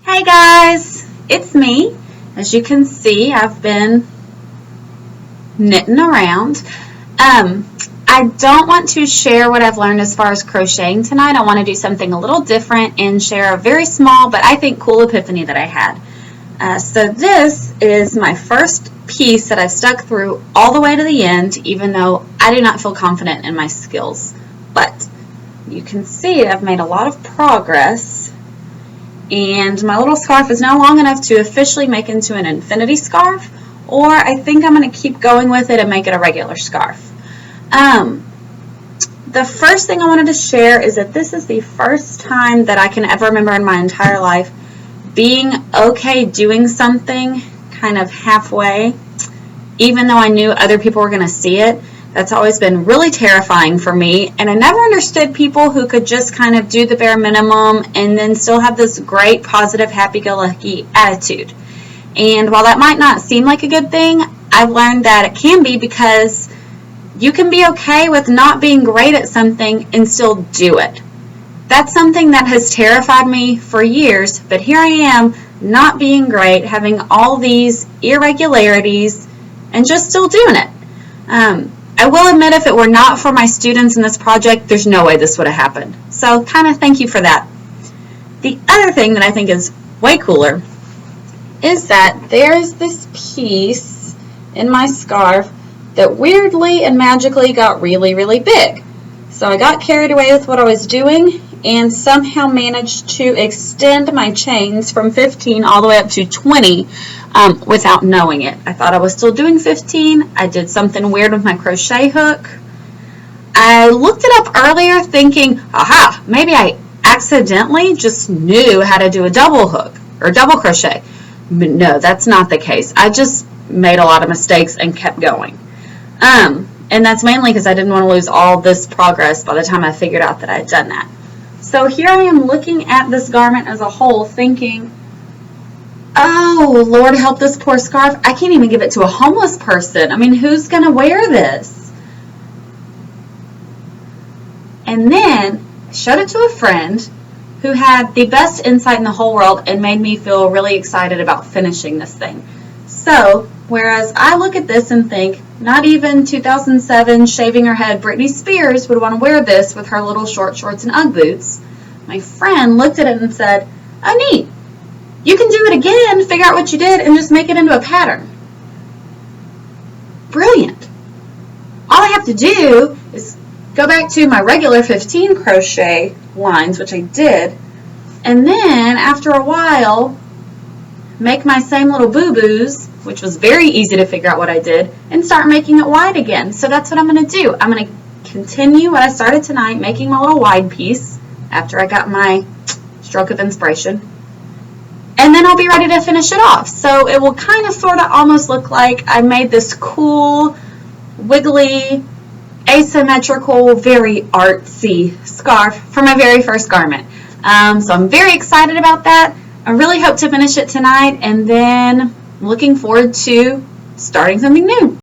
Hey guys, it's me. As you can see, I've been knitting around. I don't want to share what I've learned as far as crocheting tonight. I want to do something a little different and share a very small but I think cool epiphany that I had. So this is my first piece that I've stuck through all the way to the end, even though I do not feel confident in my skills. But you can see I've made a lot of progress. And my little scarf is now long enough to officially make into an infinity scarf, or I think I'm going to keep going with it and make it a regular scarf. The first thing I wanted to share is that this is the first time that I can ever remember in my entire life being okay doing something kind of halfway, even though I knew other people were going to see it. That's always been really terrifying for me, and I never understood people who could just kind of do the bare minimum and then still have this great, positive, happy-go-lucky attitude. And while that might not seem like a good thing, I've learned that it can be, because you can be okay with not being great at something and still do it. That's something that has terrified me for years, but here I am, not being great, having all these irregularities, and just still doing it. I will admit, if it were not for my students in this project, there's no way this would have happened. So kind of thank you for that. The other thing that I think is way cooler is that there's this piece in my scarf that weirdly and magically got really, really big. So I got carried away with what I was doing and somehow managed to extend my chains from 15 all the way up to 20 without knowing it. I thought I was still doing 15. I did something weird with my crochet hook. I looked it up earlier thinking, aha, maybe I accidentally just knew how to do a double hook or double crochet. But no, that's not the case. I just made a lot of mistakes and kept going. And that's mainly because I didn't want to lose all this progress by the time I figured out that I had done that. So here I am looking at this garment as a whole thinking, oh, Lord help this poor scarf. I can't even give it to a homeless person. I mean, who's going to wear this? And then I showed it to a friend who had the best insight in the whole world and made me feel really excited about finishing this thing. So, whereas I look at this and think, not even 2007 shaving her head Britney Spears would want to wear this with her little short shorts and Ugg boots, my friend looked at it and said, oh neat, you can do it again, figure out what you did, and just make it into a pattern. Brilliant. All I have to do is go back to my regular 15 crochet lines, which I did, and then after a while make my same little boo-boos, which was very easy to figure out what I did, and start making it wide again. So that's what I'm going to do. I'm going to continue what I started tonight, making my little wide piece after I got my stroke of inspiration. And then I'll be ready to finish it off. So it will kind of sort of almost look like I made this cool, wiggly, asymmetrical, very artsy scarf for my very first garment. So I'm very excited about that. I really hope to finish it tonight, and then looking forward to starting something new.